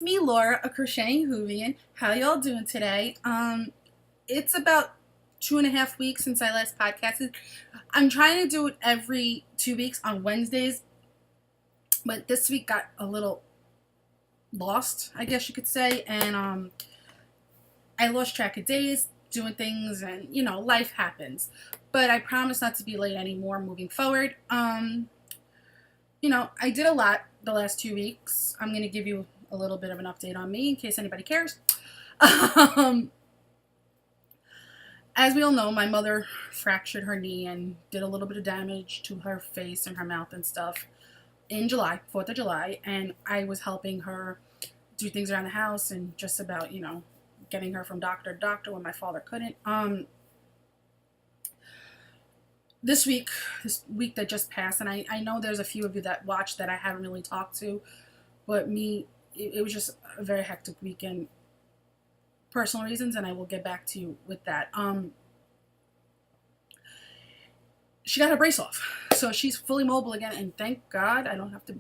me, Laura, a Crocheting Whovian. How y'all doing today? It's about 2.5 weeks since I last podcasted. I'm trying to do it every 2 weeks on Wednesdays, but this week got a little lost, I guess you could say, and I lost track of days doing things, and life happens. But I promise not to be late anymore moving forward. I did a lot the last 2 weeks. I'm going to give you a little bit of an update on me in case anybody cares. Um, as we all know, my mother fractured her knee and did a little bit of damage to her face and her mouth and stuff in July, 4th of July, and I was helping her do things around the house and just about, getting her from doctor to doctor when my father couldn't. This week that just passed, and I know there's a few of you that watched that I haven't really talked to, but it was just a very hectic weekend, personal reasons, and I will get back to you with that. She got her brace off, so she's fully mobile again, and thank God I don't have to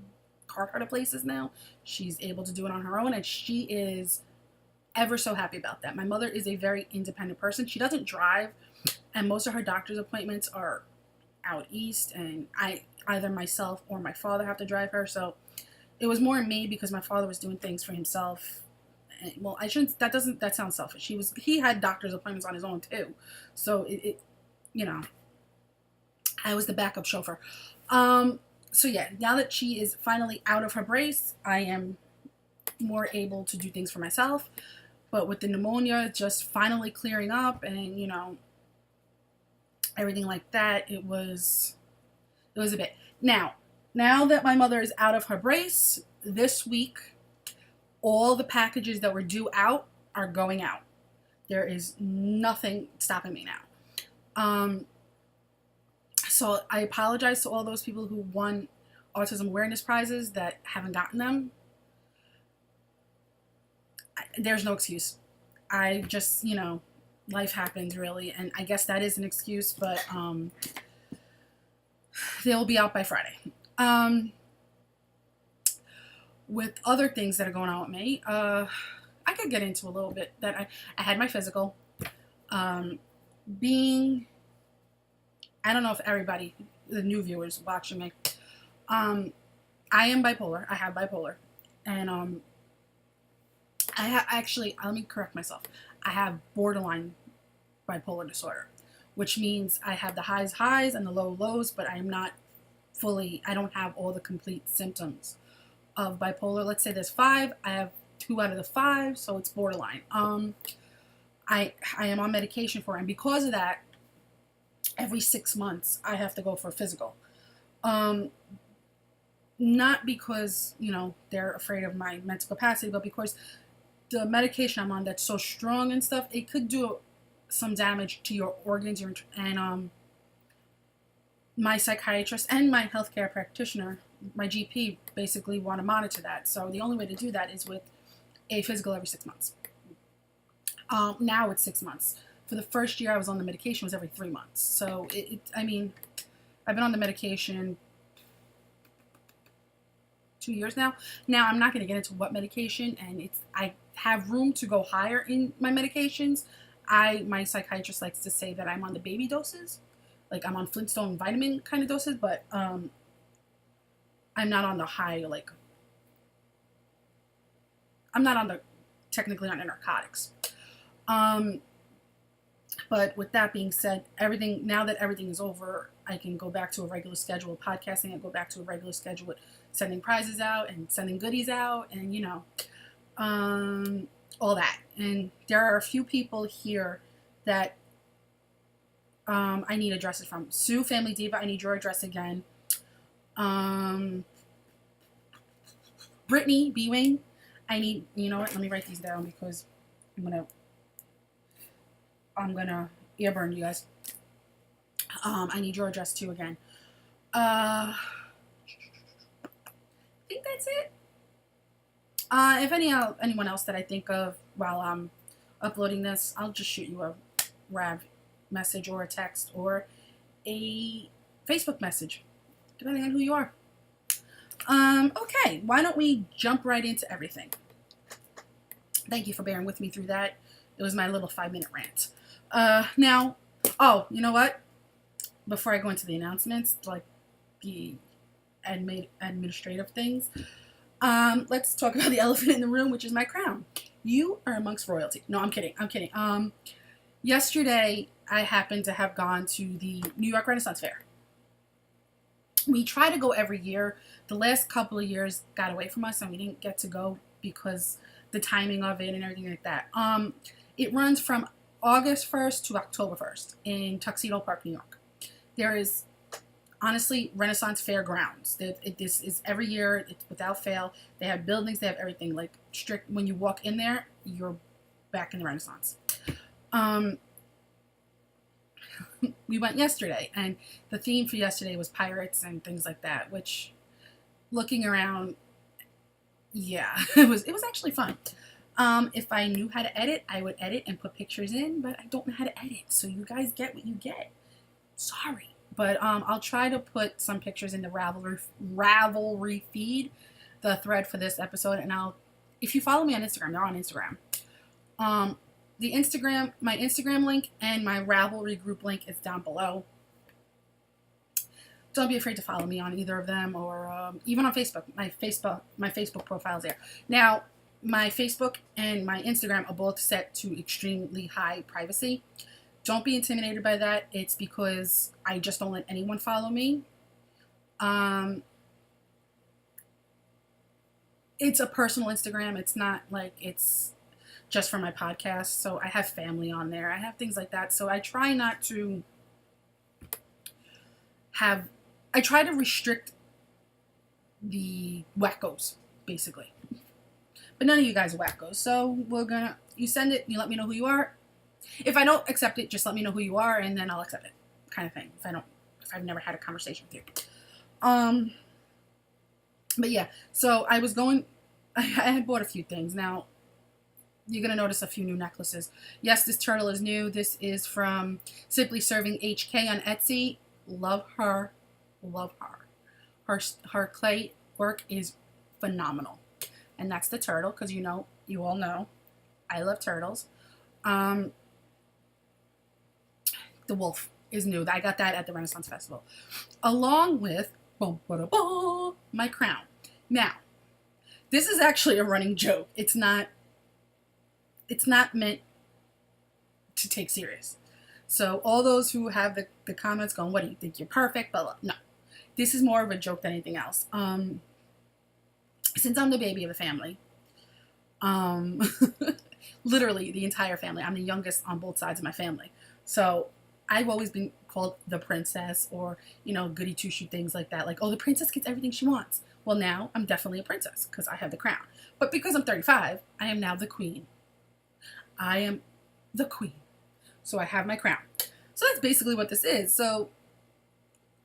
cart her to places now. She's able to do it on her own, and she is ever so happy about that. My mother is a very independent person. She doesn't drive, and most of her doctor's appointments are out east, and either myself or my father have to drive her. So it was more me because my father was doing things for himself. And, well, I shouldn't. That sounds selfish. He had doctor's appointments on his own too. So I was the backup chauffeur. So yeah, now that she is finally out of her brace, I am more able to do things for myself. But with the pneumonia just finally clearing up, and everything like that, it was a bit. Now that my mother is out of her brace, this week, all the packages that were due out are going out. There is nothing stopping me now. So I apologize to all those people who won autism awareness prizes that haven't gotten them. There's no excuse. I just, life happens really, and I guess that is an excuse, but they'll be out by Friday. With other things that are going on with me, I could get into a little bit that I had my physical. I don't know if everybody, the new viewers watching me, I am bipolar. I have bipolar, and let me correct myself. I have borderline bipolar disorder, which means I have the highs and the lows, but I don't have all the complete symptoms of bipolar. Let's say there's 5, I have 2 out of the 5, so it's borderline. I am on medication for it, and because of that, every 6 months I have to go for a physical. Not because, they're afraid of my mental capacity, but because the medication I'm on that's so strong and stuff, it could do some damage to your organs, and my psychiatrist and my healthcare practitioner, my GP, basically want to monitor that. So the only way to do that is with a physical every 6 months. Now it's 6 months. For the first year I was on the medication, it was every 3 months. So I've been on the medication 2 years now. Now I'm not going to get into what medication, and I have room to go higher in my medications. My psychiatrist likes to say that I'm on the baby doses, like I'm on Flintstone vitamin kind of doses, but I'm not on the high, like I'm not on the technically on the narcotics. But with that being said, now that everything is over, I can go back to a regular schedule of podcasting. I go back to a regular schedule with sending prizes out and sending goodies out, and all that. And there are a few people here that I need addresses from. Sue, Family Diva, I need your address again. Brittany B. Wing, I need, let me write these down because I'm gonna earburn you guys. I need your address too again. I think that's it. If anyone else that I think of while I'm uploading this, I'll just shoot you a Rav message or a text or a Facebook message, depending on who you are. Okay, why don't we jump right into everything? Thank you for bearing with me through that. It was my little 5-minute rant. Now, oh, you know what? Before I go into the announcements, like the administrative things, let's talk about the elephant in the room, which is my crown. You are amongst royalty. No, I'm kidding. I'm kidding. Yesterday, I happened to have gone to the New York Renaissance Fair. We try to go every year. The last couple of years got away from us, and we didn't get to go because the timing of it and everything like that. It runs from August 1st to October 1st in Tuxedo Park, New York. There is, honestly, Renaissance Fair grounds. This is every year. It's without fail. They have buildings. They have everything. Like, strict. When you walk in there, you're back in the Renaissance. We went yesterday, and the theme for yesterday was pirates and things like that, which, looking around, yeah, it was actually fun. If I knew how to edit, I would edit and put pictures in, but I don't know how to edit, so you guys get what you get. Sorry. But I'll try to put some pictures in the Ravelry feed, the thread for this episode, and if you follow me on Instagram, they're on Instagram. My Instagram link and my Ravelry group link is down below. Don't be afraid to follow me on either of them, or even on Facebook. My Facebook profile is there. Now, my Facebook and my Instagram are both set to extremely high privacy. Don't be intimidated by that. It's because I just don't let anyone follow me. It's a personal Instagram. It's not like it's just for my podcast. So I have family on there. I have things like that. So I try not to I try to restrict the wackos, basically. But none of you guys are wackos. So you send it, you let me know who you are. If I don't accept it, just let me know who you are, and then I'll accept it, kind of thing. If I've never had a conversation with you. But yeah, so I had bought a few things. Now, you're going to notice a few new necklaces. Yes, this turtle is new. This is from Simply Serving HK on Etsy. Love her. Love her. Her clay work is phenomenal. And that's the turtle, because you all know, I love turtles. The wolf is new. I got that at the Renaissance Festival, along with my crown. Now, this is actually a running joke. It's not meant to take serious. So all those who have the comments going, what do you think, you're perfect? But no, this is more of a joke than anything else. Since I'm the baby of the family, literally the entire family, I'm the youngest on both sides of my family. So I've always been called the princess, or, goody two-shoe things like that. Like, oh, the princess gets everything she wants. Well, now I'm definitely a princess because I have the crown. But because I'm 35, I am now the queen. I am the queen. So I have my crown. So that's basically what this is. So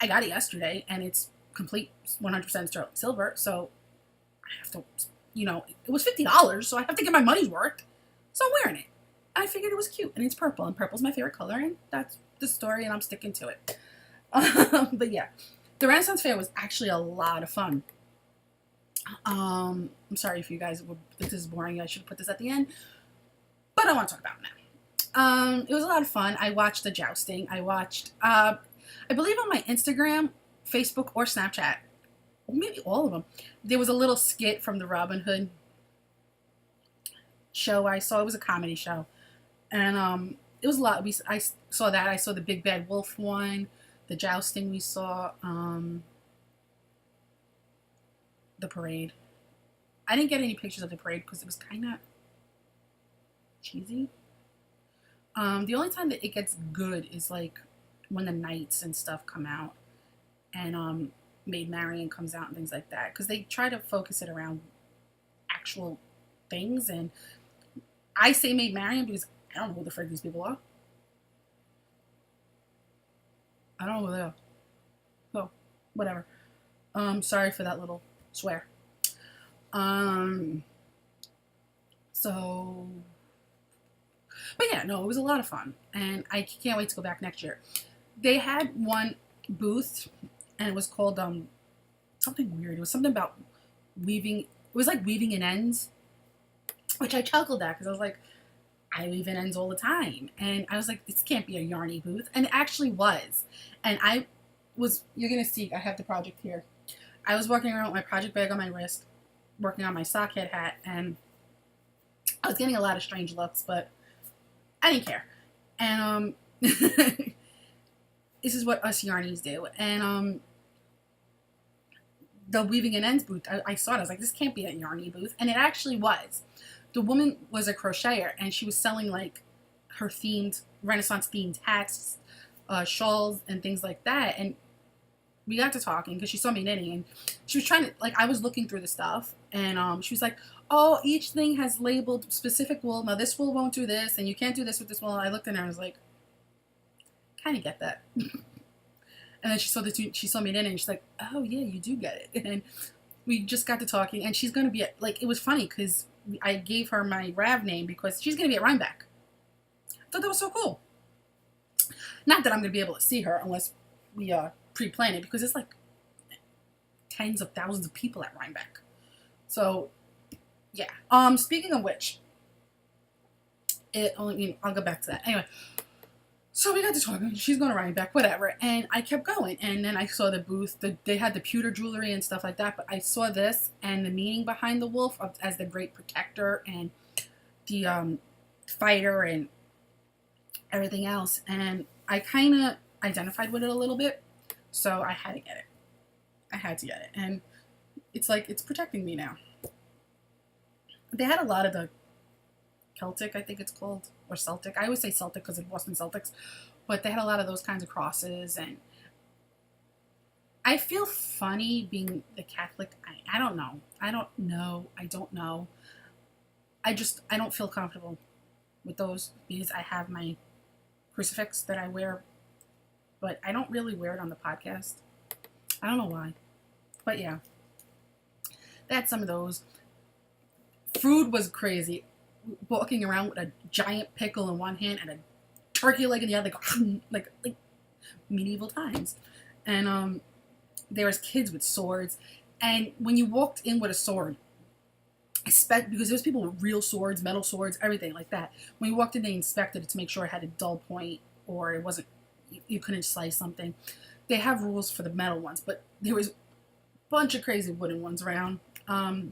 I got it yesterday, and it's complete 100% sterling silver. So I have to, it was $50, so I have to get my money's worth. So I'm wearing it. I figured it was cute, and it's purple, and purple's my favorite color, and that's the story, and I'm sticking to it. But yeah, the Renaissance Fair was actually a lot of fun. I'm sorry if you guys would think this is boring. I should have put this at the end, but I want to talk about it now. It was a lot of fun. I watched the jousting. I watched, I believe on my Instagram, Facebook, or Snapchat, or maybe all of them, there was a little skit from the Robin Hood show I saw. It was a comedy show, and it was a lot. I saw that. I saw the Big Bad Wolf one, the jousting we saw, the parade. I didn't get any pictures of the parade because it was kind of cheesy. The only time that it gets good is like when the knights and stuff come out, and Maid Marian comes out and things like that, because they try to focus it around actual things. And I say Maid Marian because I don't know who the frick these people are. I don't know who they are. So, whatever. Sorry for that little swear. So, but yeah, no, it was a lot of fun, and I can't wait to go back next year. They had one booth, and it was called something weird. It was something about weaving. It was like weaving in ends. which I chuckled at because I was like, I leave in ends all the time. And I was like, this can't be a yarny booth. And it actually was. And you're going to see, I have the project here. I was walking around with my project bag on my wrist, working on my sockhead hat, and I was getting a lot of strange looks, but I didn't care. And this is what us yarnies do. And the Weaving in Ends booth, I saw it. I was like, this can't be a yarny booth. And it actually was. The woman was a crocheter, and she was selling like her Renaissance themed hats, shawls, and things like that. And we got to talking because she saw me knitting, and she was trying to, like, I was looking through the stuff, and she was like, oh, each thing has labeled specific wool. Now this wool won't do this, and you can't do this with this wool. And I looked at her and I was like, kind of get that. And then she saw me knitting, and she's like, oh yeah, you do get it. And we just got to talking, and she's going to be at, like, it was funny because I gave her my Rav name because she's going to be at Rhinebeck. I thought that was so cool. Not that I'm going to be able to see her unless we pre-plan it, because it's like tens of thousands of people at Rhinebeck. So, yeah. Speaking of which, I'll go back to that. Anyway, so we got to talking. She's going to Rhinebeck, whatever. And I kept going. And then I saw the booth. They had the pewter jewelry and stuff like that. But I saw this and the meaning behind the wolf as the great protector and the fighter and everything else. And I kind of identified with it a little bit. So I had to get it. I had to get it. And it's like, it's protecting me now. They had a lot of the Celtic, I think it's called, or Celtic. I always say Celtic because of Boston Celtics, but they had a lot of those kinds of crosses, and I feel funny being the Catholic. I don't know. I don't know. I don't feel comfortable with those because I have my crucifix that I wear, but I don't really wear it on the podcast. I don't know why, but yeah, that's some of those. Food was crazy. Walking around with a giant pickle in one hand and a turkey leg in the other, like medieval times. And there was kids with swords. And when you walked in with a sword, because there's people with real swords, metal swords, everything like that. When you walked in, they inspected it to make sure it had a dull point or it wasn't, you couldn't slice something. They have rules for the metal ones, but there was a bunch of crazy wooden ones around.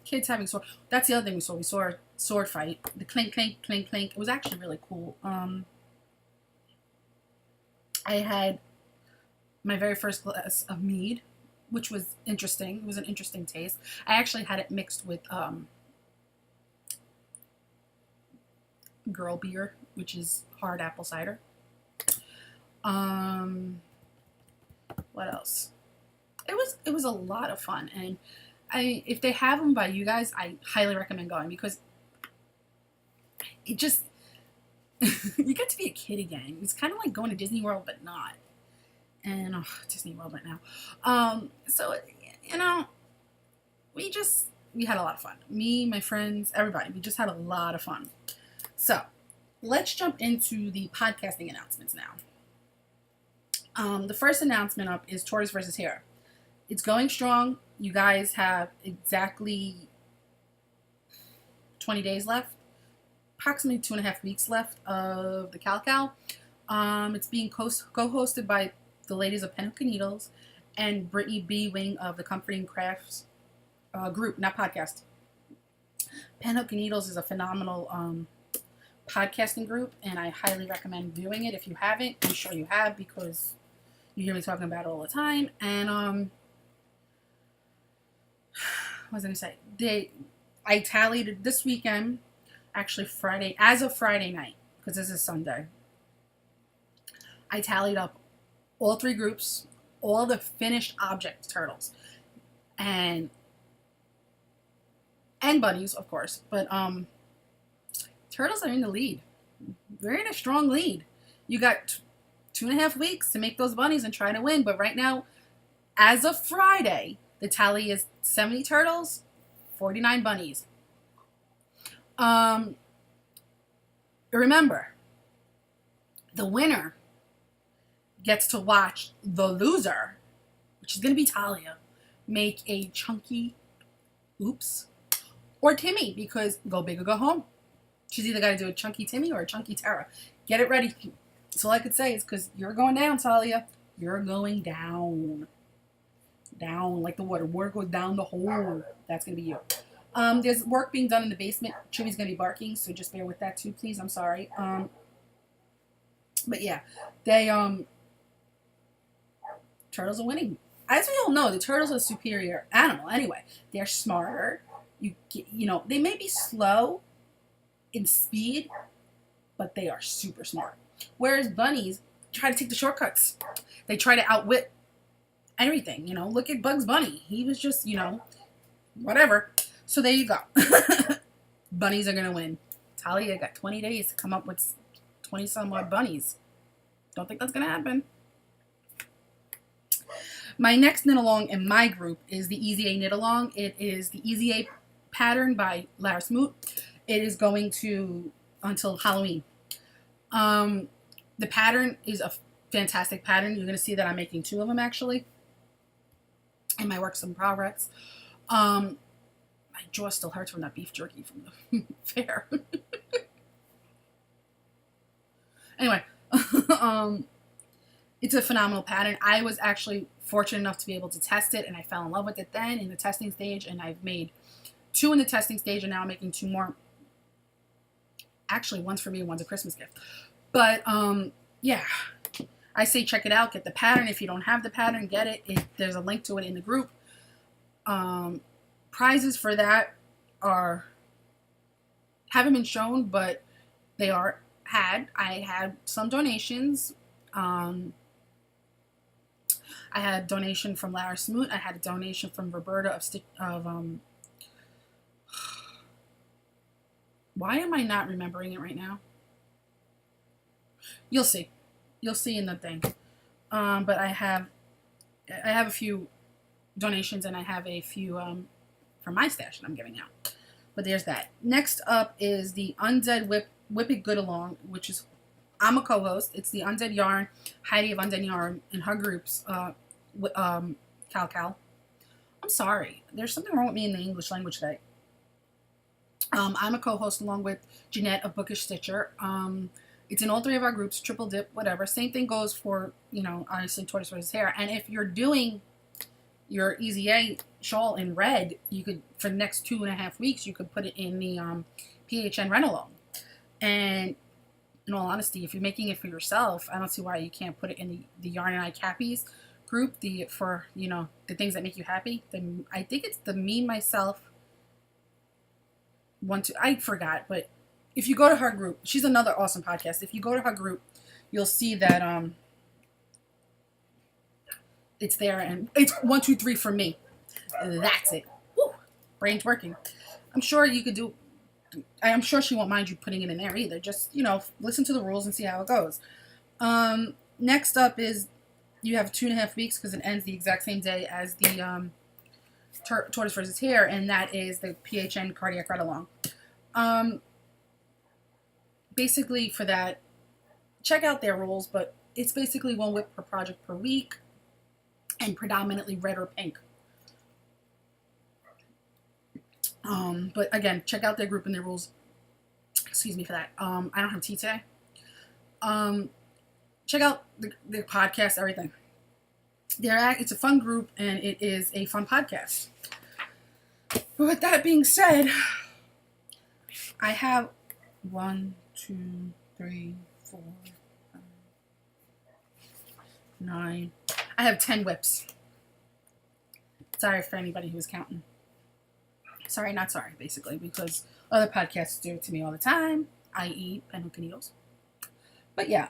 Kids having sword. That's the other thing we saw. We saw a sword fight. The clink, clink, clink, clink. It was actually really cool. I had my very first glass of mead, which was interesting. It was an interesting taste. I actually had it mixed with girl beer, which is hard apple cider. What else? It was a lot of fun, and if they have them by you guys, I highly recommend going because it just you get to be a kid again. It's kind of like going to Disney World, but not. And Disney World right now. So we had a lot of fun. Me, my friends, everybody. We just had a lot of fun. So let's jump into the podcasting announcements now. The first announcement up is Taurus versus Hera. It's going strong. You guys have exactly 20 days left, approximately 2.5 weeks left of the Cal. It's being co-hosted by the ladies of Penhook and Needles and Brittany B. Wing of the Comforting Crafts group, not podcast. Penhook and Needles is a phenomenal podcasting group, and I highly recommend viewing it. If you haven't, I'm sure you have because you hear me talking about it all the time. And what was I going to say? I tallied this weekend, actually Friday, as of Friday night, because this is Sunday. I tallied up all 3 groups, all the finished object turtles, and bunnies, of course. But turtles are in the lead. They're in a strong lead. You got 2.5 weeks to make those bunnies and try to win. But right now, as of Friday, the tally is 70 turtles, 49 bunnies. Remember, the winner gets to watch the loser, which is going to be Talia, make a chunky oops or Timmy, because go big or go home. She's either got to do a chunky Timmy or a chunky Tara. Get it ready. That's all I could say is because you're going down, Talia. You're going down. Down like the water. Water goes down the hole. That's going to be you. There's work being done in the basement. Chewy's going to be barking, so just bear with that too, please. I'm sorry. But yeah, they, turtles are winning. As we all know, the turtles are a superior animal anyway. They're smarter. You know, they may be slow in speed, but they are super smart. Whereas bunnies try to take the shortcuts. They try to outwit everything. You know, look at Bugs Bunny. He was just, you know, whatever. So there you go. Bunnies are going to win. Talia got 20 days to come up with 20 some odd bunnies. Don't think that's going to happen. My next knit along in my group is the Easy A knit along. It is the Easy A pattern by Lara Smoot. It is going to until Halloween. The pattern is a fantastic pattern. You're going to see that I'm making 2 of them actually in my works in progress. My jaw still hurts from that beef jerky from the fair. Anyway, it's a phenomenal pattern. I was actually fortunate enough to be able to test it, and I fell in love with it then in the testing stage, and I've made 2 in the testing stage, and now I'm making 2 more. Actually, one's for me and one's a Christmas gift. But, yeah, I say check it out. Get the pattern. If you don't have the pattern, get it. There's a link to it in the group. Prizes for that haven't been shown, but they are had. I had some donations. I had a donation from Lara Smoot. I had a donation from Roberta why am I not remembering it right now? You'll see. You'll see in the thing. But I have a few donations, and I have a few from my stash that I'm giving out. But there's that. Next up is the Undead Whip It Good Along, which is, I'm a co-host. It's the Undead Yarn, Heidi of Undead Yarn, in her groups, Cal. I'm sorry. There's something wrong with me in the English language today. I'm a co-host along with Jeanette of Bookish Stitcher. It's in all 3 of our groups, triple dip, whatever. Same thing goes for, you know, honestly, Tortoise vs. Hare. And if you're doing your Easy A shawl in red, you could, for the next 2.5 weeks, you could put it in the PHN rent-along. And in all honesty, if you're making it for yourself, I don't see why you can't put it in the Yarn and I Cappies group, for, you know, the things that make you happy. I think it's the Me, Myself, I forgot, but if you go to her group, she's another awesome podcast. If you go to her group, you'll see that it's there, and it's 1, 2, 3 for me. That's it. Woo, brain's working. I'm sure you could do. I'm sure she won't mind you putting it in there either. Just, you know, listen to the rules and see how it goes. Next up is you have 2.5 weeks because it ends the exact same day as the Tortoise vs. Hare, and that is the PHN Cardiac Ride-Along. Basically, for that, check out their rules, but it's basically 1 whip per project per week, and predominantly red or pink. But again, check out their group and their rules. Excuse me for that. I don't have tea today. Check out the podcast, everything. It's a fun group, and it is a fun podcast. But with that being said, I have 1, 2, 3, 4, 5, 9. I have 10 whips. Sorry for anybody who was counting. Sorry, not sorry, basically, because other podcasts do it to me all the time, i.e. Pen Hook and Needles. But yeah,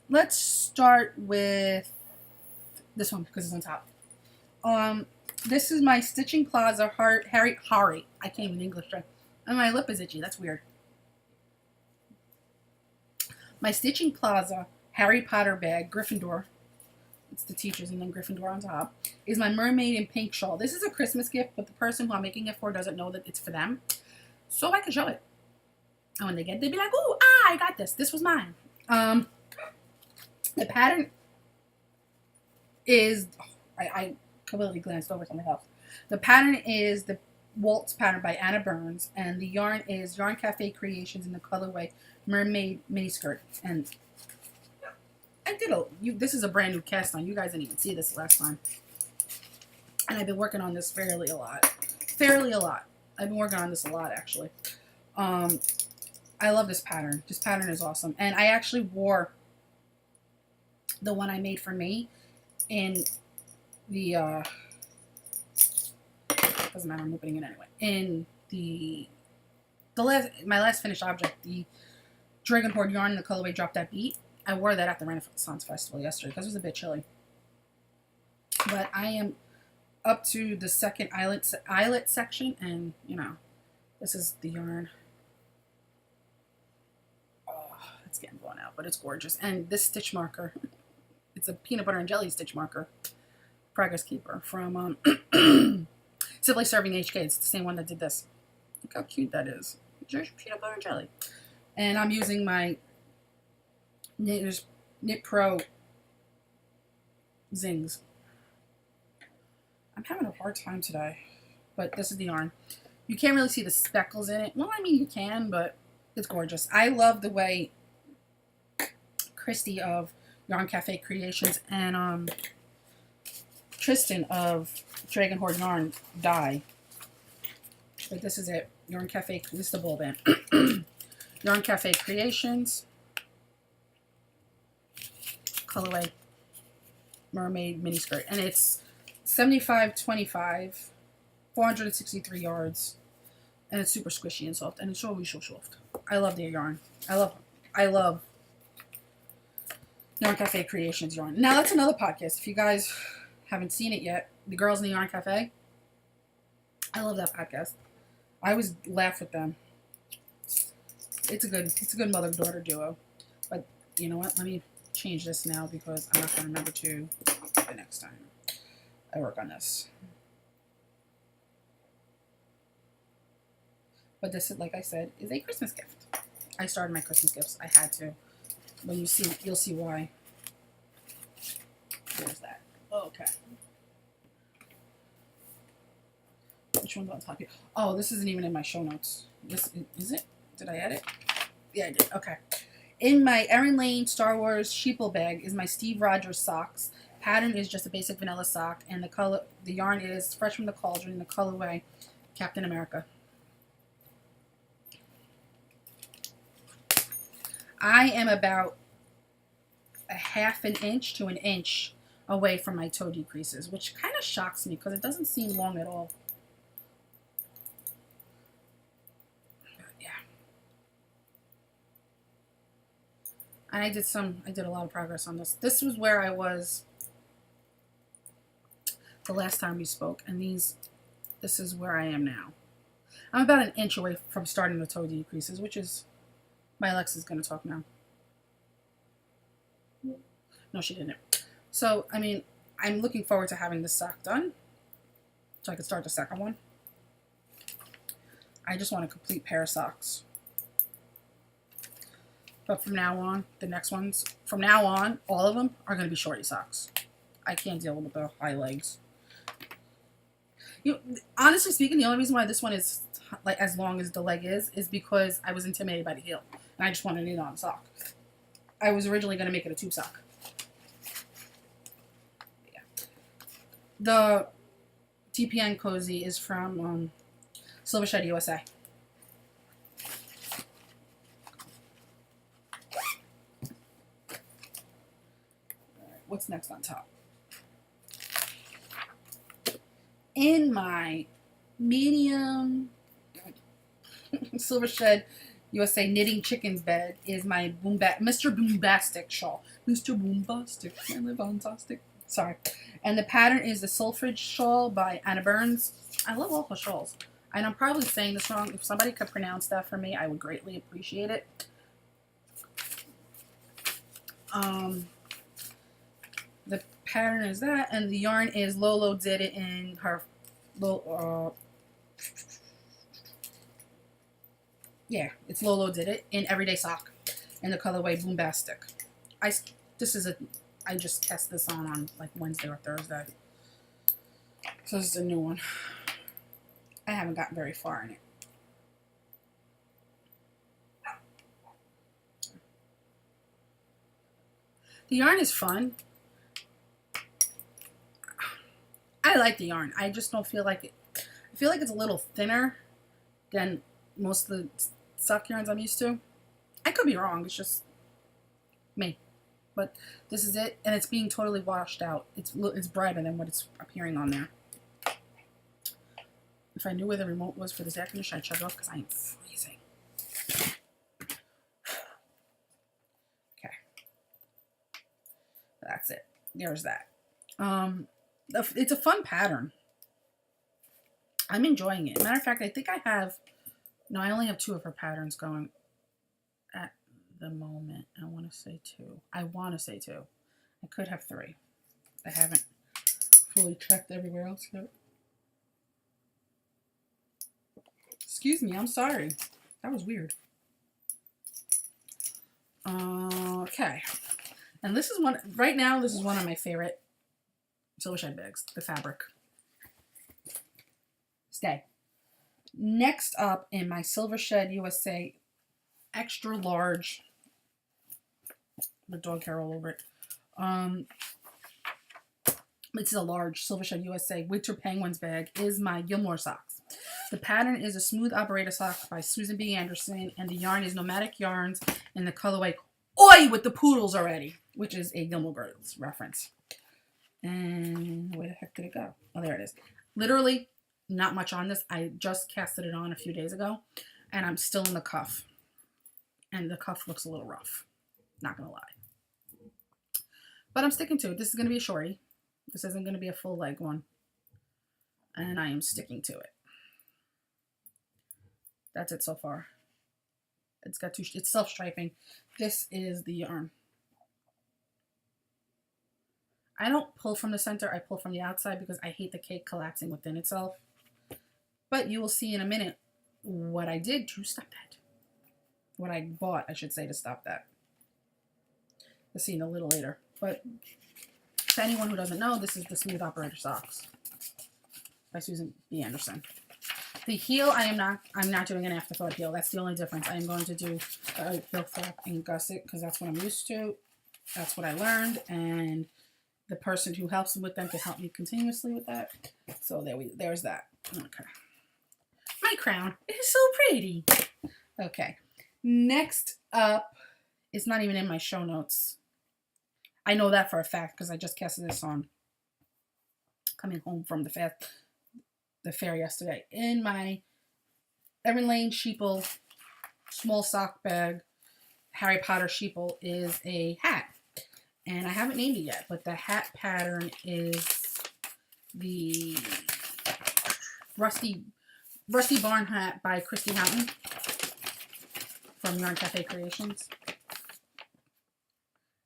let's start with this one because it's on top. This is my Stitching Plaza Harry. I can't even English try. And my lip is itchy. That's weird. My Stitching Plaza Harry Potter bag, Gryffindor. It's the teachers and then Gryffindor on top. Is my mermaid in pink shawl. This is a Christmas gift, but the person who I'm making it for doesn't know that it's for them. So I can show it. And when they get it, they'll be like, "Ooh, I got this. This was mine." The pattern is... I completely glanced over something else. The pattern is the Waltz pattern by Anna Burns, and the yarn is Yarn Cafe Creations in the colorway Mermaid Miniskirt. And I did this is a brand new cast on. You guys didn't even see this last time. And I've been working on this fairly a lot. I've been working on this a lot, actually. I love this pattern. This pattern is awesome. And I actually wore the one I made for me in the, doesn't matter, I'm opening it anyway. In my last finished object, the Dragon Horde yarn in the colorway Drop That Beat. I wore that at the Renaissance Festival yesterday because it was a bit chilly. But I am up to the second eyelet section, and you know, this is the yarn. Oh, it's getting blown out, but it's gorgeous. And this stitch marker, it's a peanut butter and jelly stitch marker, Progress Keeper from Simply Serving HK. It's the same one that did this. Look how cute that is. Just peanut butter and jelly. And I'm using my Knit Pro Zings. I'm having a hard time today, but this is the yarn. You can't really see the speckles in it. Well, I mean, you can, but it's gorgeous. I love the way Christy of Yarn Cafe Creations and Tristan of Dragon Horde Yarn dye. But this is it. Yarn Cafe, this is the ball band. Yarn Cafe Creations. Colorway Mermaid Miniskirt. And it's 75-25, 463 yards, and it's super squishy and soft, and it's so soft. I love their yarn. I love Yarn Cafe Creations yarn. Now that's another podcast. If you guys haven't seen it yet, the Girls in the Yarn Cafe. I love that podcast. I always laugh with them. It's a good mother-daughter duo. But you know what? Let me change this now because I'm not going to remember to the next time I work on this. But this is, like I said, is a Christmas gift. I started my Christmas gifts. I had to. When you see, you'll see why. There's that. Okay. Which one's on top here? Oh, this isn't even in my show notes. This is it? Did I add it? Yeah, I did. Okay. In my Erin Lane Star Wars sheeple bag is my Steve Rogers socks. Pattern is just a basic vanilla sock, and the yarn is Fresh from the Cauldron in the colorway Captain America. I am about a half an inch to an inch away from my toe decreases, which kind of shocks me because it doesn't seem long at all. Yeah. And I did a lot of progress on this. This was where I was the last time we spoke, and this is where I am now. I'm about an inch away from starting the toe decreases, which is, my Alexa's going to talk now. No, she didn't. So, I mean, I'm looking forward to having this sock done so I can start the second one. I just want a complete pair of socks. But from now on, the next ones, from now on, all of them are going to be shorty socks. I can't deal with the high legs. Honestly speaking, the only reason why this one is like as long as the leg is because I was intimidated by the heel. And I just wanted it on a sock. I was originally going to make it a tube sock. Yeah. The TPN Cozy is from Silver Shed USA. What's next on top? In my medium Silver Shed USA Knitting Chickens bed is my Mr. Boombastic shawl. Mr. Boombastic, I live on fantastic. Sorry. And the pattern is the Sulfridge shawl by Anna Burns. I love all her shawls. And I'm probably saying this wrong. If somebody could pronounce that for me, I would greatly appreciate it. The pattern is that, and the yarn is Lolo did it in her it's Lolo did it in Everyday Sock in the colorway Boombastic. I just cast this on like Wednesday or Thursday. So this is a new one. I haven't gotten very far in it. The yarn is fun. I like the yarn. I just don't feel like it. I feel like it's a little thinner than most of the stock yarns I'm used to. I could be wrong. It's just me. But this is it, and it's being totally washed out. It's brighter than what it's appearing on there. If I knew where the remote was for this air conditioner, I'd shut it off because I am freezing. Okay. That's it. There's that. It's a fun pattern. I'm enjoying it. Matter of fact, I think I have... No, I only have 2 of her patterns going at the moment. I want to say 2. I want to say 2. I could have 3. I haven't fully checked everywhere else yet. Excuse me, I'm sorry. That was weird. Okay. And this is one, right now, this is one of my favorite silver shed bags, the fabric. Stay. Next up in my Silver Shed USA extra large, the dog hair all over it. This is a large Silver Shed USA Winter Penguins bag, is my Gilmore socks. The pattern is a smooth operator sock by Susan B. Anderson, and the yarn is Nomadic Yarns in the colorway Oi with the Poodles already, which is a Gilmore Girls reference. And where the heck did it go? Oh, there it is. Literally not much on this. I just casted it on a few days ago, and I'm still in the cuff. And the cuff looks a little rough. Not going to lie. But I'm sticking to it. This is going to be a shorty. This isn't going to be a full leg one. And I am sticking to it. That's it so far. It's got it's self-striping. This is the yarn. I don't pull from the center. I pull from the outside because I hate the cake collapsing within itself. But you will see in a minute what I did to stop that. What I bought, I should say, to stop that. You'll see in a little later. But to anyone who doesn't know, this is the Smooth Operator Socks by Susan B. Anderson. The heel, I'm not doing an afterthought heel. That's the only difference. I'm going to do a heel flap and gusset because that's what I'm used to. That's what I learned, and the person who helps me with them can help me continuously with that. So there's that. Okay. My crown is so pretty. Okay. Next up, it's not even in my show notes. I know that for a fact because I just casted this on coming home from the fair yesterday. In my Erin Lane Sheeple small sock bag, Harry Potter Sheeple is a hat. And I haven't named it yet, but the hat pattern is the Rusty Barn hat by Christy Houghton from Yarn Cafe Creations.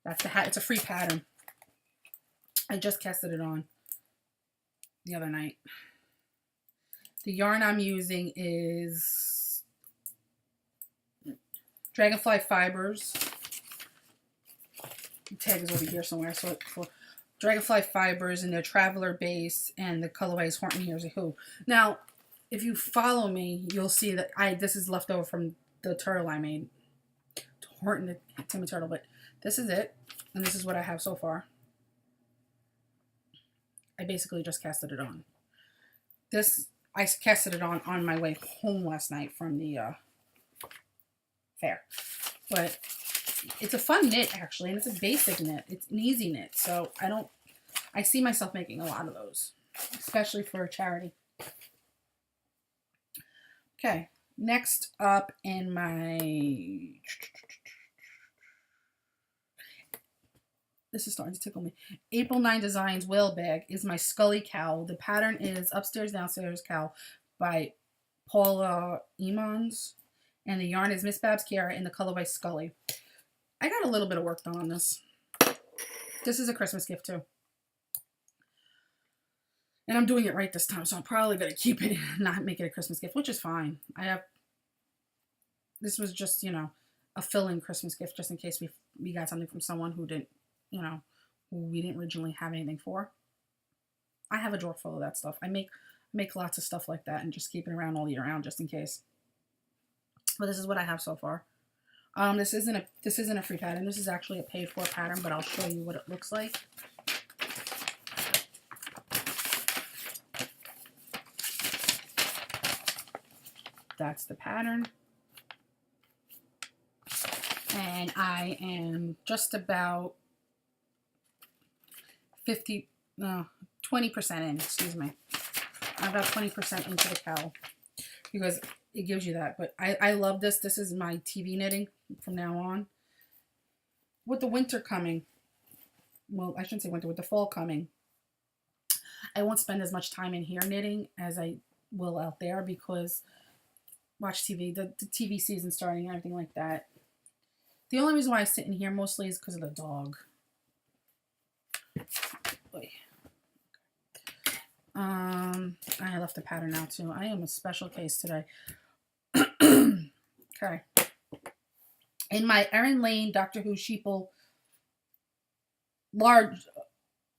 That's the hat. It's a free pattern. I just casted it on the other night. The yarn I'm using is Dragonfly Fibers. The tag is over here somewhere. So for Dragonfly Fibers and their Traveler base, and the colorway is Horton Hears a Who. Now, if you follow me, you'll see that this is left over from the turtle I made. Horton, the Timmy Turtle, but this is it. And this is what I have so far. I basically just casted it on. I casted it on my way home last night from the fair. But it's a fun knit, actually, and it's a basic knit. It's an easy knit, so I see myself making a lot of those, especially for charity. Okay, next up in my... This is starting to tickle me. April 9 Designs Whale Bag is my Scully cowl. The pattern is Upstairs Downstairs Cowl by Paula Emons. And the yarn is Miss Babs Kiara in the colorway Scully. I got a little bit of work done on this. This is a Christmas gift too. And I'm doing it right this time, so I'm probably going to keep it and not make it a Christmas gift, which is fine. This was just, a fill-in Christmas gift just in case we got something from someone who didn't, who we didn't originally have anything for. I have a drawer full of that stuff. I make make lots of stuff like that and just keep it around all year round just in case. But this is what I have so far. This isn't a free pattern. This is actually a paid for pattern, but I'll show you what it looks like. That's the pattern. And I am just about 20% in, excuse me. I'm about 20% into the cowl because it gives you that. But I love this. This is my TV knitting from now on. With the winter coming, well, I shouldn't say winter, with the fall coming, I won't spend as much time in here knitting as I will out there because watch TV, the TV season starting and everything like that. The only reason why I sit in here mostly is because of the dog. I left the pattern out too. I am a special case today. Okay. In my Erin Lane Doctor Who Sheeple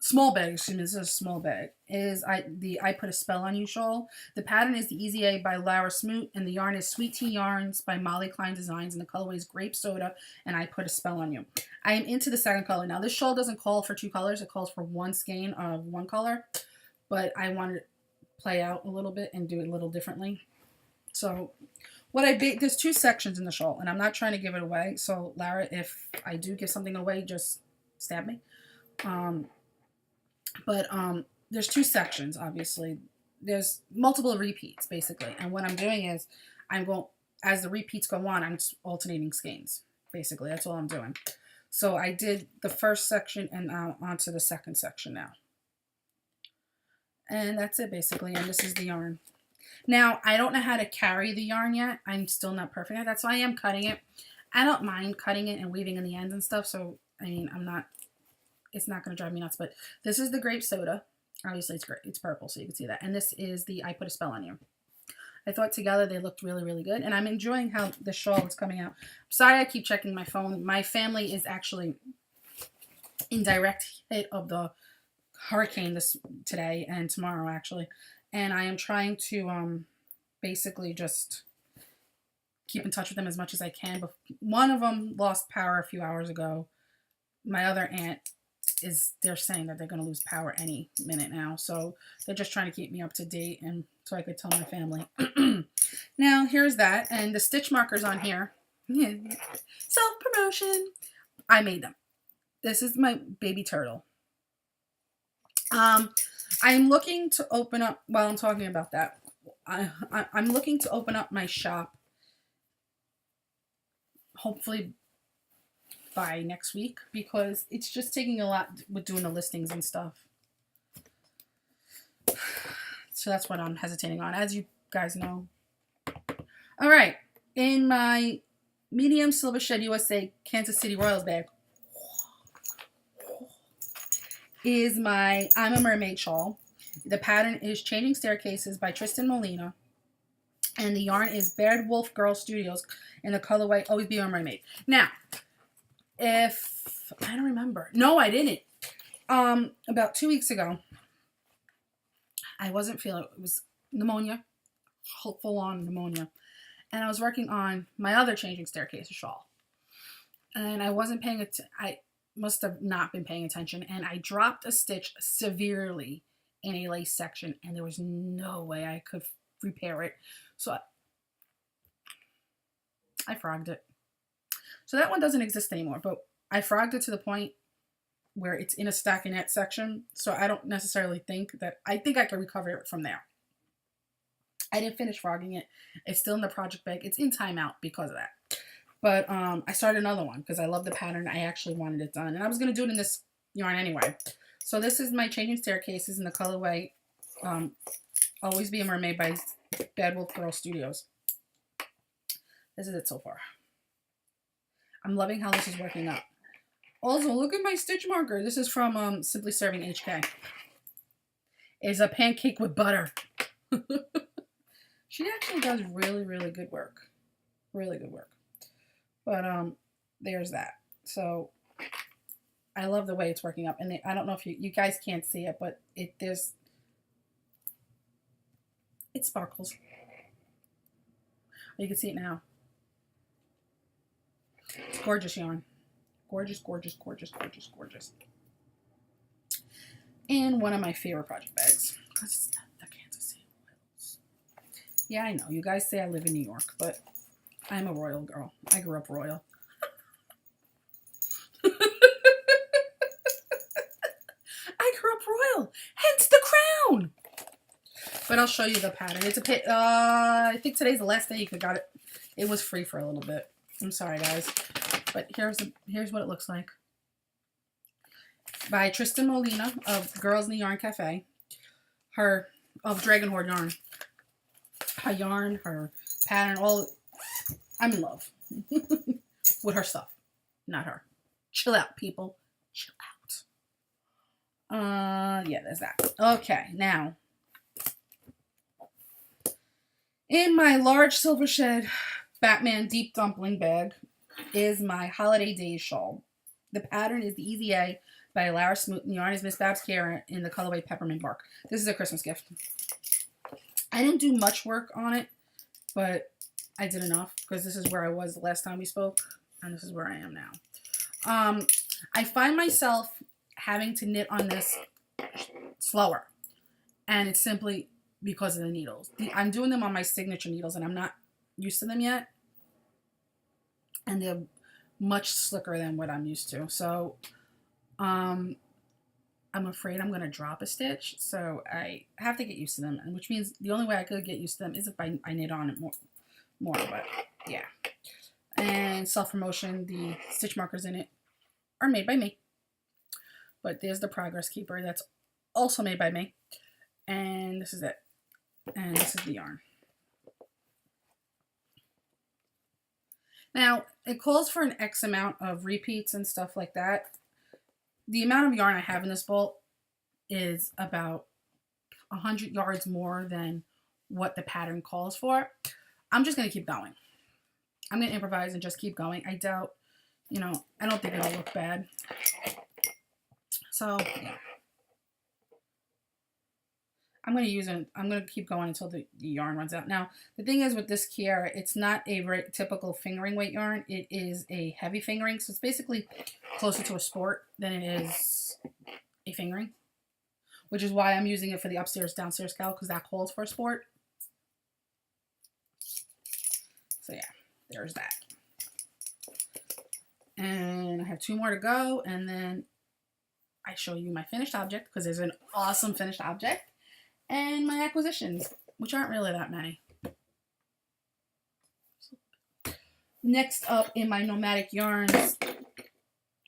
small bag, excuse me, this is a small bag, is I Put a Spell on You shawl. The pattern is the Easy A by Lara Smoot, and the yarn is Sweet Tea Yarns by Molly Klein Designs, and the colorway is Grape Soda, and I Put a Spell on You. I am into the second color. Now, this shawl doesn't call for 2 colors. It calls for 1 skein of 1 color, but I wanted to play out a little bit and do it a little differently. So, there's 2 sections in the shawl, and I'm not trying to give it away. So, Lara, if I do give something away, just stab me. There's 2 sections, obviously. There's multiple repeats, basically. And what I'm doing is, as the repeats go on, I'm just alternating skeins. Basically, that's all I'm doing. So I did the first section and onto the second section now. And that's it, basically. And this is the yarn. Now, I don't know how to carry the yarn yet. I'm still not perfect at that. So I am cutting it. I don't mind cutting it and weaving in the ends and stuff. So, I mean, it's not going to drive me nuts. But this is the Grape Soda. Obviously, it's great. It's purple, so you can see that. And this is the I Put a Spell on You. I thought together they looked really, really good. And I'm enjoying how the shawl is coming out. Sorry, I keep checking my phone. My family is actually in direct hit of the hurricane today and tomorrow, actually. And I am trying to basically just keep in touch with them as much as I can. But one of them lost power a few hours ago. My other aunt they're saying that they're going to lose power any minute now. So they're just trying to keep me up to date and so I could tell my family. Now, here's that. And the stitch markers on here. Self-promotion. I made them. This is my baby turtle. I'm looking to open up, while I'm talking about that, I'm looking to open up my shop hopefully by next week because it's just taking a lot with doing the listings and stuff. So that's what I'm hesitating on, as you guys know. All right, in my medium Silver Shed USA Kansas City Royals bag is my I'm a Mermaid shawl. The pattern is Changing Staircases by Tristan Molina. And the yarn is Bared Wolf Girl Studios in the colorway Always Be a Mermaid. Now, if I don't remember. No, I didn't. About 2 weeks ago, I wasn't feeling it. It was pneumonia, full on pneumonia. And I was working on my other Changing Staircases shawl. And I wasn't paying attention. I must have not been paying attention. And I dropped a stitch severely in a lace section. And there was no way I could repair it. So I frogged it. So that one doesn't exist anymore, but I frogged it to the point where it's in a stockinette section. So I don't necessarily think that, I think I can recover it from there. I didn't finish frogging it. It's still in the project bag. It's in timeout because of that. But I started another one because I love the pattern. I actually wanted it done. And I was going to do it in this yarn anyway. So this is my Changing Staircases in the colorway Always Be a Mermaid by Bad Wolf Girl Studios. This is it so far. I'm loving how this is working up. Also, look at my stitch marker. This is from Simply Serving HK. It's a pancake with butter. She actually does really, really good work. Really good work. But there's that. So I love the way it's working up. And I don't know if you guys can't see it, but there's It sparkles. You can see it now. It's gorgeous yarn. Gorgeous, gorgeous, gorgeous, gorgeous, gorgeous. And one of my favorite project bags, because it's the Kansas City Royals. Yeah, I know. You guys say I live in New York, but I'm a royal girl. I grew up royal. I grew up royal, hence the crown. But I'll show you the pattern. It's a pit. I think today's the last day you could got it. It was free for a little bit. I'm sorry, guys, but here's what it looks like. By Tristan Molina of Girls in the Yarn Cafe. Her of Dragon Horde yarn. Her yarn, her pattern, all. I'm in love with her stuff, not her. Chill out, people. Chill out. Yeah, there's that. Okay, now. In my large silver shed Batman deep dumpling bag is my Holiday Days shawl. The pattern is the Easy A by Lara Smoot, and the yarn is Miss Babs Kara in the colorway Peppermint Bark. This is a Christmas gift. I didn't do much work on it, but I did enough because this is where I was the last time we spoke, and this is where I am now. I find myself having to knit on this slower, and it's simply because of the needles. I'm doing them on my signature needles, and I'm not used to them yet, and they're much slicker than what I'm used to. So I'm afraid I'm going to drop a stitch, so I have to get used to them, and which means the only way I could get used to them is if I knit on it more, but yeah. And self-promotion, the stitch markers in it are made by me, but there's the Progress Keeper that's also made by me, and this is it, and this is the yarn. Now, it calls for an X amount of repeats and stuff like that. The amount of yarn I have in this bolt is about 100 yards more than what the pattern calls for. I'm just going to keep going. I'm going to improvise and just keep going. I doubt, I don't think it'll look bad. So, yeah. I'm going to keep going until the yarn runs out. Now, the thing is with this Kiara, it's not a very typical fingering weight yarn. It is a heavy fingering, so it's basically closer to a sport than it is a fingering, which is why I'm using it for the upstairs, downstairs cowl, because that calls for a sport. So, yeah, there's that. And I have 2 more to go, and then I show you my finished object, because there's an awesome finished object. And my acquisitions, which aren't really that many. Next up in my Nomadic Yarns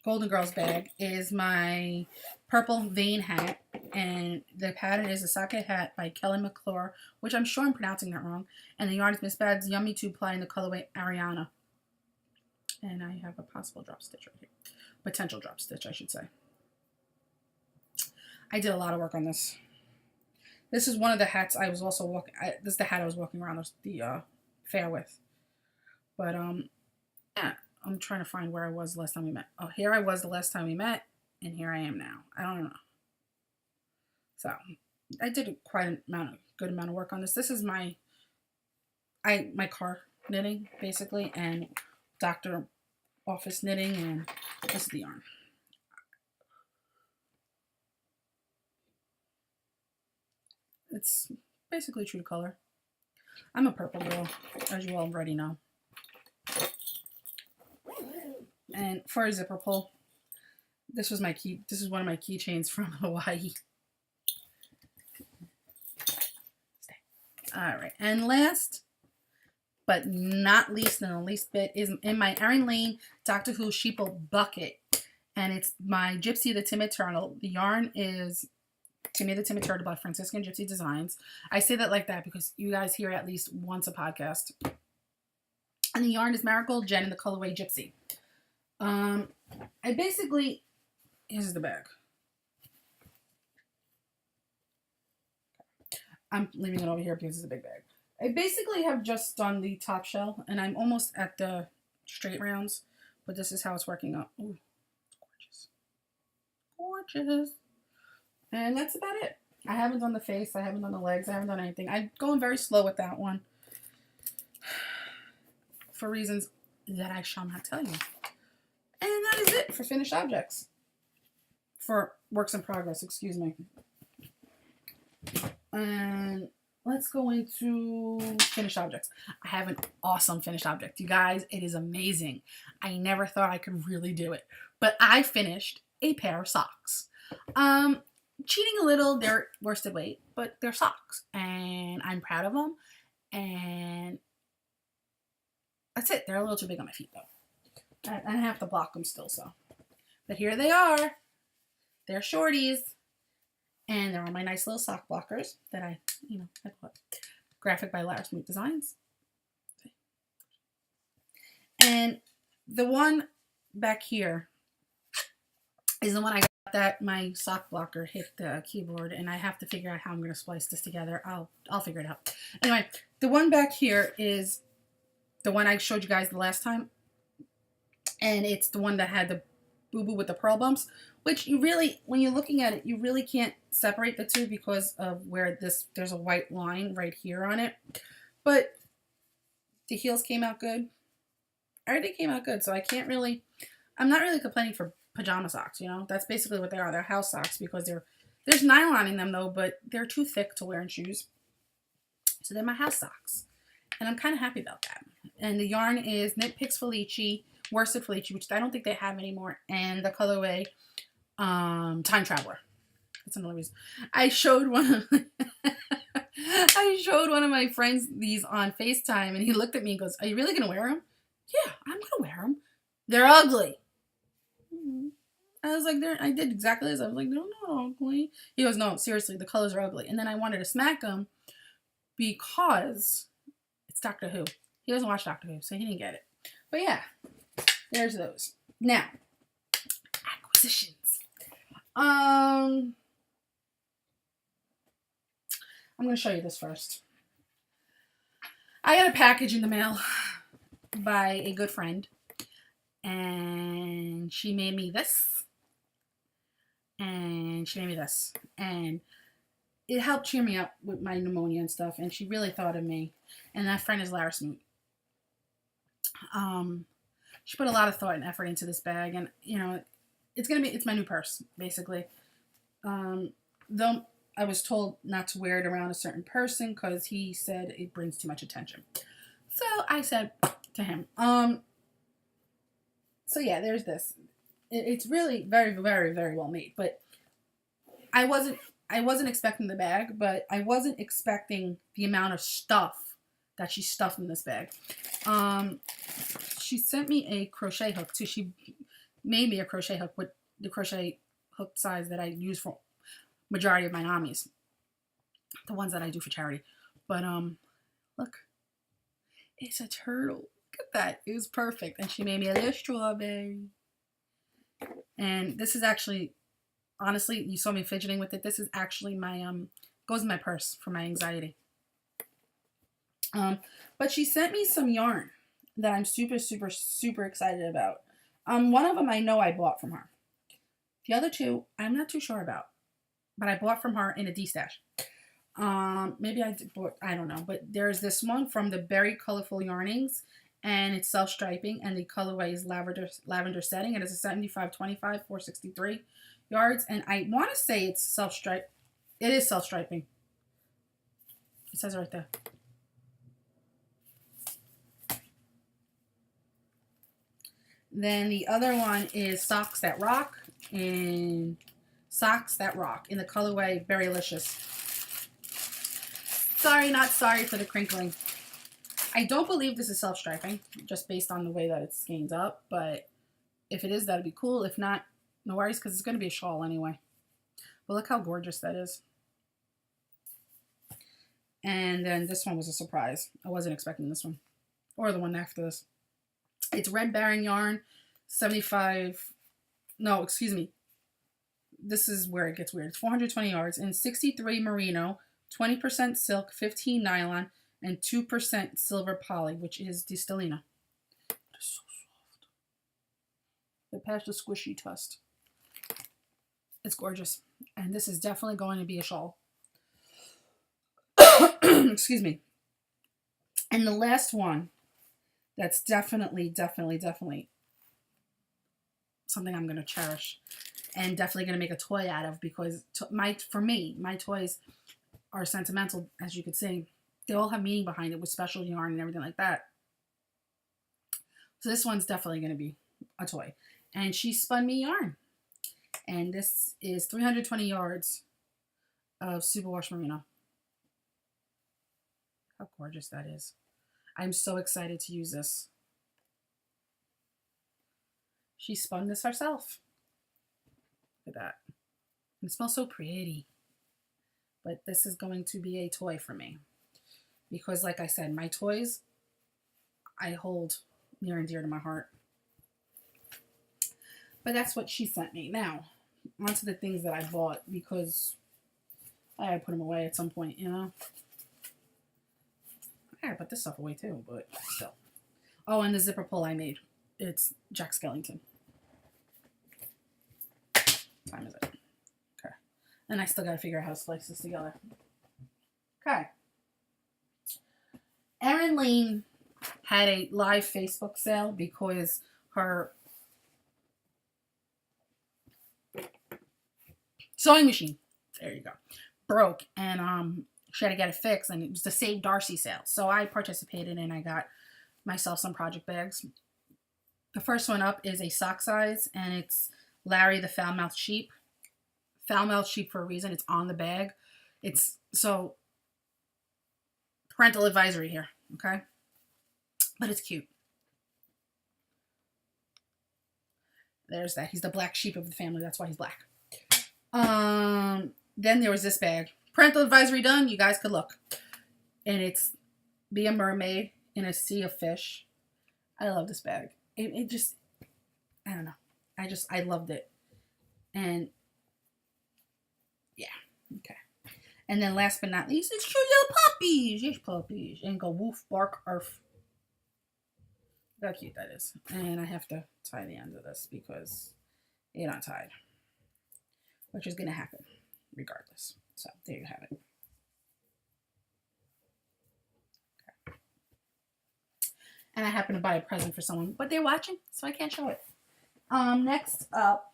Golden Girls bag is my purple vein hat. And the pattern is a socket hat by Kelly McClure, which I'm sure I'm pronouncing that wrong. And the yarn is Miss Babs Yummy 2-ply in the colorway Ariana. And I have a possible drop stitch right here. Potential drop stitch, I should say. I did a lot of work on this. This is one of the hats I was also walking. This is the hat I was walking around the fair with. But yeah, I'm trying to find where I was the last time we met. Oh, here I was the last time we met, and here I am now. I don't know. So I did quite a good amount of work on this. This is my car knitting basically, and doctor office knitting, and this is the yarn. It's basically true to color. I'm a purple girl, as you already know. And for a zipper pull, this was my key. This is one of my keychains from Hawaii. All right, and last but not least in the least bit is in my Erin Lane Doctor Who Sheeple bucket, and it's my Gypsy the Timid Turtle. The yarn is Timmy the Timid Turtle by Franciscan Gypsy Designs. I say that like that because you guys hear it at least once a podcast. And the yarn is Marigold Jen in the colorway Gypsy. I basically, here's the bag. I'm leaving it over here because it's a big bag. I basically have just done the top shell, and I'm almost at the straight rounds, but this is how it's working out. Ooh, it's gorgeous. Gorgeous. And that's about it. I haven't done the face. I haven't done the legs. I haven't done anything. I'm going very slow with that one for reasons that I shall not tell you. And that is it for finished objects. For works in progress, excuse me. And let's go into finished objects. I have an awesome finished object. You guys, it is amazing. I never thought I could really do it. But I finished a pair of socks. Cheating a little, they're worsted weight, but they're socks. And I'm proud of them. And that's it. They're a little too big on my feet, though. I have to block them still, so. But here they are. They're shorties. And they're on my nice little sock blockers that I bought. Graphic by Ravelry Designs. And the one back here is the one I got that my sock blocker hit the keyboard, and I have to figure out how I'm going to splice this together. I'll figure it out. Anyway, the one back here is the one I showed you guys the last time, and it's the one that had the boo-boo with the pearl bumps, which you really, when you're looking at it, you really can't separate the two because of where there's a white line right here on it. But the heels came out good. Everything came out good, so I'm not really complaining for pajama socks, you know? That's basically what they are. They're house socks because there's nylon in them, though, but they're too thick to wear in shoes. So they're my house socks. And I'm kind of happy about that. And the yarn is Knit Picks Felici, Worsted Felici, which I don't think they have anymore, and the colorway Time Traveler. That's another reason. I showed one of my friends these on FaceTime, and he looked at me and goes, "Are you really going to wear them?" "Yeah, I'm going to wear them. They're ugly." I was like, I did exactly this. I was like, "They're not ugly." He goes, "No, seriously, the colors are ugly." And then I wanted to smack him because it's Doctor Who. He doesn't watch Doctor Who, so he didn't get it. But yeah, there's those. Now, acquisitions. I'm going to show you this first. I got a package in the mail by a good friend, and she made me this, and she made me this, and it helped cheer me up with my pneumonia and stuff, and she really thought of me, and that friend is Lara Smoot. She put a lot of thought and effort into this bag, and, you know, it's my new purse, basically. Though I was told not to wear it around a certain person because he said it brings too much attention. So I said to him, so yeah, there's this. It's really very, very, very well made, but I wasn't expecting the bag, but I wasn't expecting the amount of stuff that she stuffed in this bag. She sent me a crochet hook too. She made me a crochet hook with the crochet hook size that I use for majority of my Namis, the ones that I do for charity. But look, it's a turtle. Look at that. It was perfect. And she made me a little strawberry. And this is actually, honestly, you saw me fidgeting with it. This is actually my goes in my purse for my anxiety. But she sent me some yarn that I'm super, super, super excited about. One of them I know I bought from her. The other two, I'm not too sure about. But I bought from her in a D-stash. Maybe I bought, I don't know. But there's this one from the Berry Colorful Yarnings. And it's self-striping. And the colorway is lavender setting. And it's a 75-25, 463 yards. And I want to say it's self-stripe. It is self-striping. It says it right there. Then the other one is Socks That Rock, and Socks That Rock in the colorway Berrylicious. Sorry, not sorry for the crinkling. I don't believe this is self-striping, just based on the way that it skeins up, but if it is, that'd be cool. If not, no worries, because it's going to be a shawl anyway. But look how gorgeous that is. And then this one was a surprise. I wasn't expecting this one, or the one after this. It's Red Baron yarn, 75, no, excuse me. This is where it gets weird. It's 420 yards and 63 merino, 20% silk, 15 nylon, and 2% silver poly, which is the stellina. It's so soft. It passed the squishy test. It's gorgeous. And this is definitely going to be a shawl. Excuse me. And the last one that's definitely something I'm going to cherish and definitely going to make a toy out of, because for me, my toys are sentimental, as you could see. They all have meaning behind it with special yarn and everything like that. So this one's definitely going to be a toy. And she spun me yarn. And this is 320 yards of superwash merino. How gorgeous that is. I'm so excited to use this. She spun this herself. Look at that. It smells so pretty. But this is going to be a toy for me. Because like I said, my toys, I hold near and dear to my heart. But that's what she sent me. Now, onto the things that I bought, because I had to put them away at some point, you know. I had to put this stuff away too, but still. Oh, and the zipper pull I made. It's Jack Skellington. What time is it? Okay. And I still got to figure out how to splice this together. Okay. Erin Lane had a live Facebook sale because her sewing machine, there you go, broke, and she had to get it fixed, and it was the Save Darcy sale. So I participated, and I got myself some project bags. The first one up is a sock size, and it's Larry the Foul-Mouthed Sheep. Foul-Mouthed Sheep for a reason. It's on the bag. It's so parental advisory here, okay? But it's cute. There's that. He's the black sheep of the family. That's why he's black. Then there was this bag. Parental advisory done. You guys could look. And it's Be a Mermaid in a Sea of Fish. I love this bag. It just, I don't know. I loved it. And yeah. Okay. And then last but not least, it's true little puppies. Yes, puppies. And go woof, bark, arf. Look how cute that is. And I have to tie the end of this because they're not tied. Which is going to happen regardless. So there you have it. Okay. And I happen to buy a present for someone, but they're watching, so I can't show it. Next up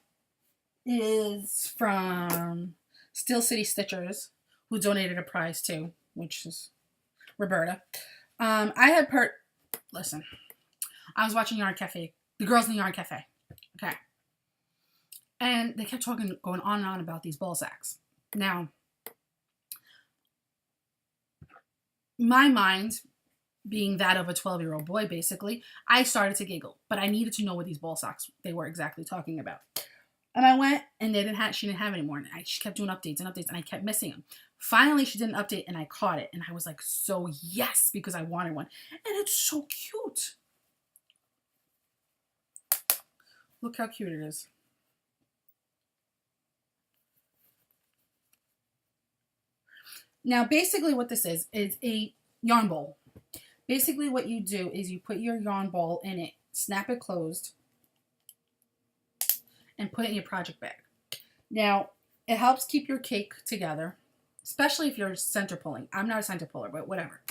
is from Steel City Stitchers, who donated a prize too, which is Roberta. Listen, I was watching Yarn Cafe, the girls in the Yarn Cafe, okay? And they kept going on and on about these ball sacks. Now, my mind, being that of a 12-year-old boy, basically, I started to giggle. But I needed to know what these ball sacks they were exactly talking about. And I went, and she didn't have any more. And she kept doing updates, and I kept missing them. Finally, she did an update, and I caught it. And I was like, so yes, because I wanted one. And it's so cute. Look how cute it is. Now, basically what this is a yarn bowl. Basically what you do is you put your yarn ball in it, snap it closed, and put it in your project bag. Now, it helps keep your cake together, especially if you're center pulling. I'm not a center puller, but whatever.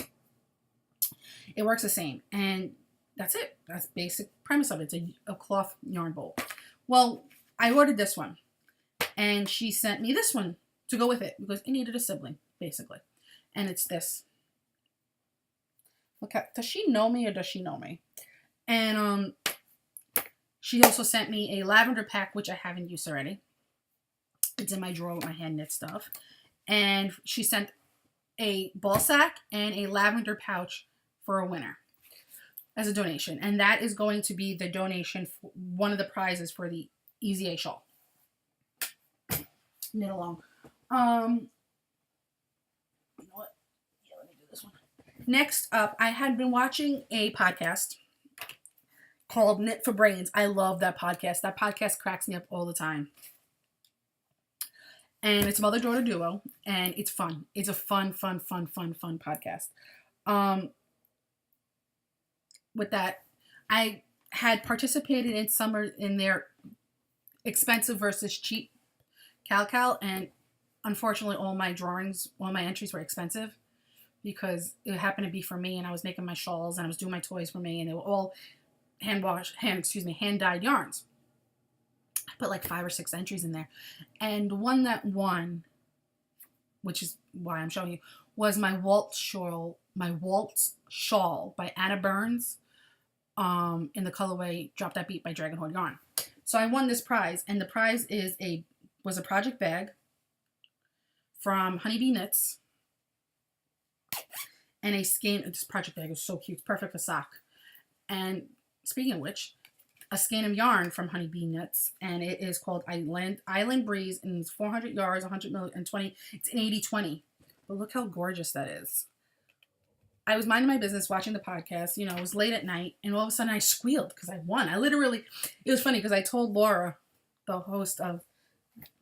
It works the same. And that's it. That's the basic premise of it. It's a cloth yarn bowl. Well, I ordered this one, and she sent me this one to go with it because it needed a sibling, basically. And it's this. Okay, does she know me or does she know me? And she also sent me a lavender pack, which I haven't used already. It's in my drawer with my hand knit stuff. And she sent a ball sack and a lavender pouch for a winner as a donation. And that is going to be the donation for one of the prizes for the Easy A shawl. Knit along. You know what? Yeah, let me do this one. Next up, I had been watching a podcast called Knit for Brains. I love that podcast. That podcast cracks me up all the time. And it's a mother-daughter duo, and it's fun. It's a fun podcast. With that, I had participated in their expensive versus cheap Cal, and unfortunately all my entries were expensive. because it happened to be for me, and I was making my shawls and I was doing my toys for me, and they were all hand dyed yarns. I put like 5 or 6 entries in there, and the one that won, which is why I'm showing you, was my waltz shawl by Anna Burns, in the colorway Drop That Beat by Dragon Horde Yarn. So I won this prize, and the prize was a project bag from Honeybee Knits, and a skein. This project bag is so cute. It's perfect for sock. And speaking of which, a skein of yarn from Honeybee Knits, and it is called Island Breeze, and it's 400 yards, 120. It's an 80/20. But look how gorgeous that is. I was minding my business, watching the podcast. You know, it was late at night, and all of a sudden I squealed because I won. It was funny because I told Laura, the host of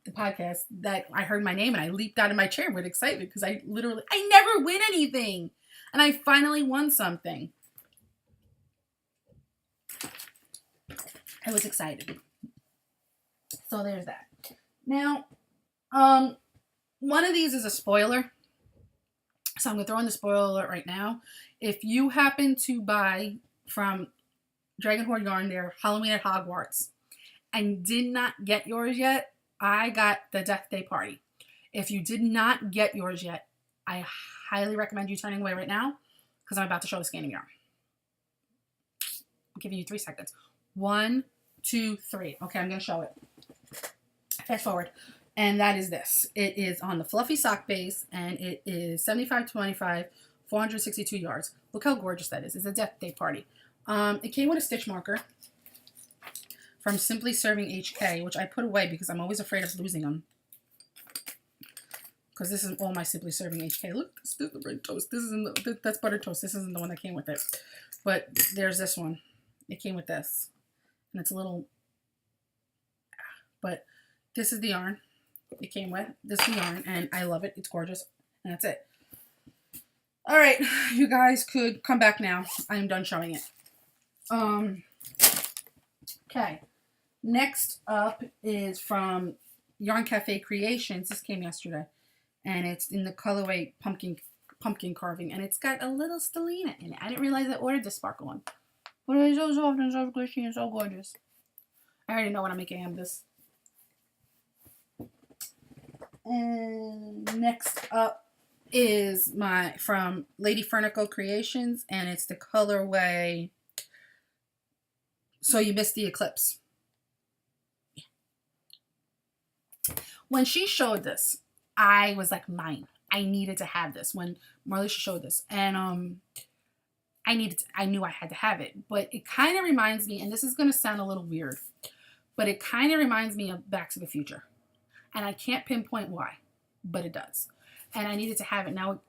the podcast, that I heard my name, and I leaped out of my chair with excitement because I never win anything. And I finally won something. I was excited. So there's that. Now, one of these is a spoiler. So I'm going to throw in the spoiler right now. If you happen to buy from Dragon Horde Yarn their Halloween at Hogwarts and did not get yours yet, I got the Death Day Party. If you did not get yours yet, I highly recommend you turning away right now because I'm about to show the skein yarn. I'm giving you 3 seconds. 1, 2, 3. Okay, I'm going to show it. Fast forward. And that is this. It is on the fluffy sock base, and it is 75/25, 462 yards. Look how gorgeous that is. It's a Death Day Party. It came with a stitch marker from Simply Serving HK, which I put away because I'm always afraid of losing them. Because this is all my Simply Serving HK. Look, this is the bread toast. That's butter toast. This isn't the one that came with it. But there's this one. It came with this. And it's a little... But this is the yarn it came with. This is the yarn, and I love it. It's gorgeous. And that's it. All right. You guys could come back now. I am done showing it. Okay. Next up is from Yarn Cafe Creations. This came yesterday. And it's in the colorway pumpkin carving. And it's got a little stellina in it. I didn't realize I ordered this sparkle one. But it's so soft and so squishy and so gorgeous. I already know what I'm making of this. And next up is from Lady Fernico Creations, and it's the colorway So You Missed the Eclipse. When she showed this, I was like, mine. I needed to have this when Marlisha showed this, and I knew I had to have it. But it kind of reminds me, and this is going to sound a little weird, but it kind of reminds me of Back to the Future. And I can't pinpoint why, but it does. And I needed to have it. Now,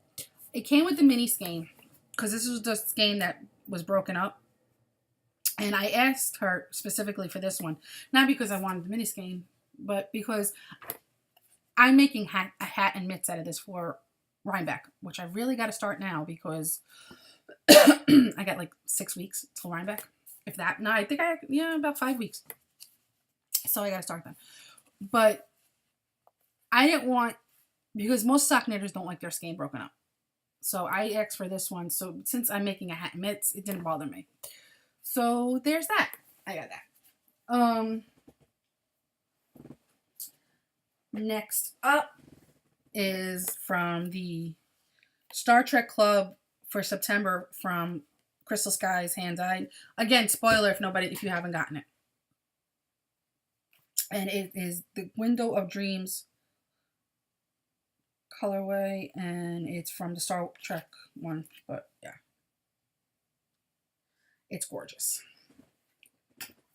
it came with the mini skein, because this was the skein that was broken up. And I asked her specifically for this one, not because I wanted the mini skein, but because I'm making a hat and mitts out of this for Rhinebeck, which I really got to start now because I got like 6 weeks till Rhinebeck. If that, no, I think about 5 weeks. So I got to start them. But I didn't want, because most sock knitters don't like their skein broken up. So I asked for this one. So since I'm making a hat and mitts, it didn't bother me. So there's that. I got that. Next up is from the Star Trek Club for September from Crystal Skies Hand-Dyed. Again, spoiler if you haven't gotten it. And it is the Window of Dreams colorway, and it's from the Star Trek one, but yeah. It's gorgeous.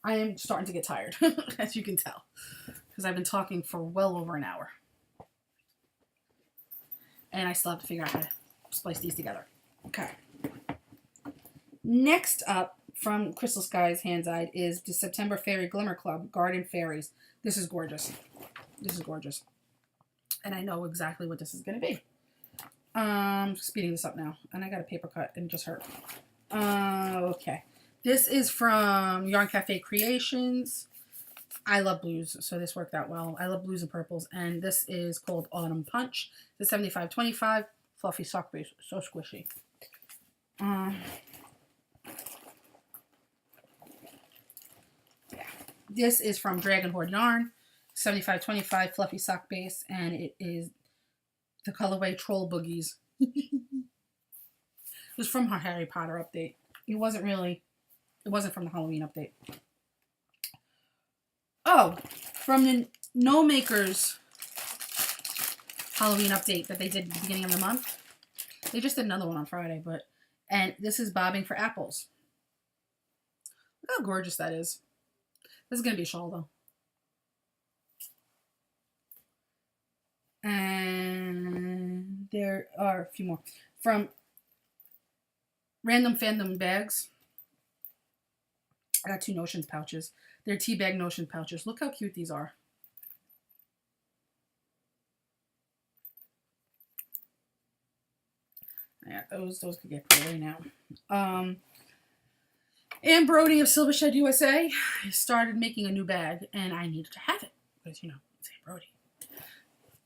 I am starting to get tired, as you can tell, because I've been talking for well over an hour. And I still have to figure out how to splice these together. Okay. Next up from Crystal Skies Hand-Dyed is the September Fairy Glimmer Club Garden Fairies. This is gorgeous. This is gorgeous. And I know exactly what this is going to be. Speeding this up now. And I got a paper cut and it just hurt. Okay. This is from Yarn Cafe Creations. I love blues, so this worked out well. I love blues and purples. And this is called Autumn Punch. The 75/25, fluffy sock base. So squishy. This is from Dragon Horde Yarn. 7525 fluffy sock base. And it is the colorway Troll Boogies. It was from her Harry Potter update. It wasn't from the Halloween update. Oh, from the No Makers Halloween update that they did at the beginning of the month. They just did another one on Friday, and this is Bobbing for Apples. Look how gorgeous that is. This is going to be a shawl, though. And there are a few more. From Random Fandom Bags. I got 2 Notions pouches. They're tea bag Notion pouches. Look how cute these are. Yeah, those could get put away now. And Brody of Silver Shed USA started making a new bag, and I needed to have it because, you know, it's Aunt Brody.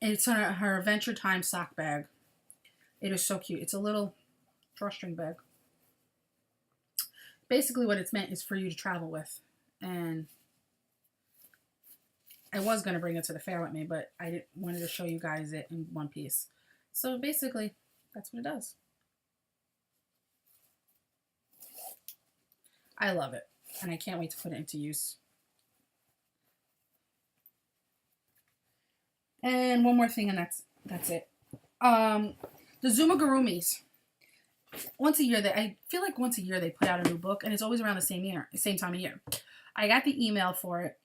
And it's her Adventure Time sock bag. It is so cute. It's a little drawstring bag. Basically, what it's meant is for you to travel with. And I was going to bring it to the fair with me, but I wanted to show you guys it in one piece. So basically, that's what it does. I love it, and I can't wait to put it into use. And one more thing, and that's it. The Zumagurumis. Once a year, I feel like once a year they put out a new book, and it's always around the same time of year. I got the email for it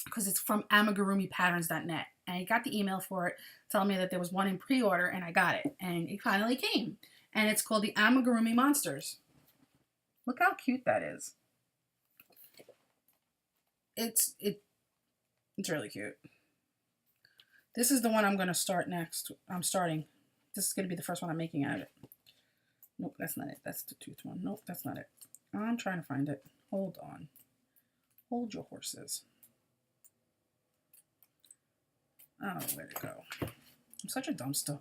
because it's from amigurumipatterns.net, and I got the email for it telling me that there was one in pre-order, and I got it, and it finally came. And it's called the Amigurumi Monsters. Look how cute that is. It's really cute. This is the one I'm going to start next. This is going to be the first one I'm making out of it. Nope, that's not it. That's the tooth one. Nope, that's not it. I'm trying to find it. Hold on. Hold your horses. Oh, where'd it go? I'm such a dumpster.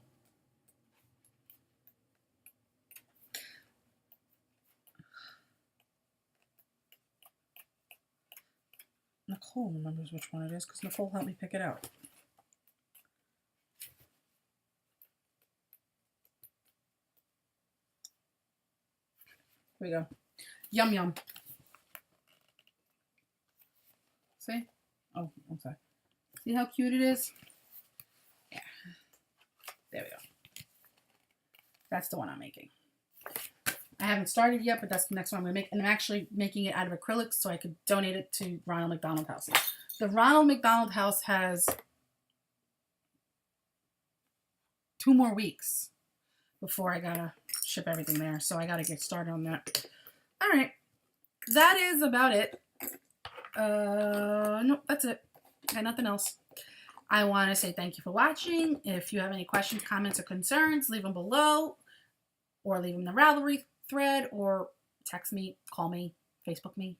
Nicole remembers which one it is because Nicole helped me pick it out. Here we go. Yum yum. See? Oh, I'm sorry. See how cute it is? Yeah. There we go. That's the one I'm making. I haven't started yet, but that's the next one I'm going to make. And I'm actually making it out of acrylics so I could donate it to Ronald McDonald House. The Ronald McDonald House has 2 more weeks before I got to ship everything there. So I got to get started on that. All right. That is about it. Nope, that's it. Got nothing else. I want to say thank you for watching. If you have any questions, comments, or concerns, leave them below. Or leave them in the Ravelry thread, or text me, call me, Facebook me,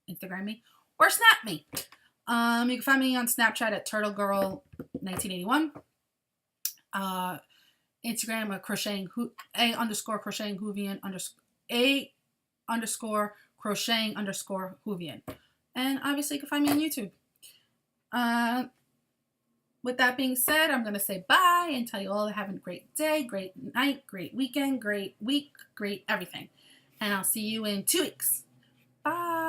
Instagram me, or Snap me. You can find me on Snapchat at TurtleGirl1981. Instagram at crocheting Whovian crocheting Whovian. And obviously you can find me on YouTube. With that being said, I'm going to say bye and tell you all to have a great day, great night, great weekend, great week, great everything. And I'll see you in 2 weeks. Bye.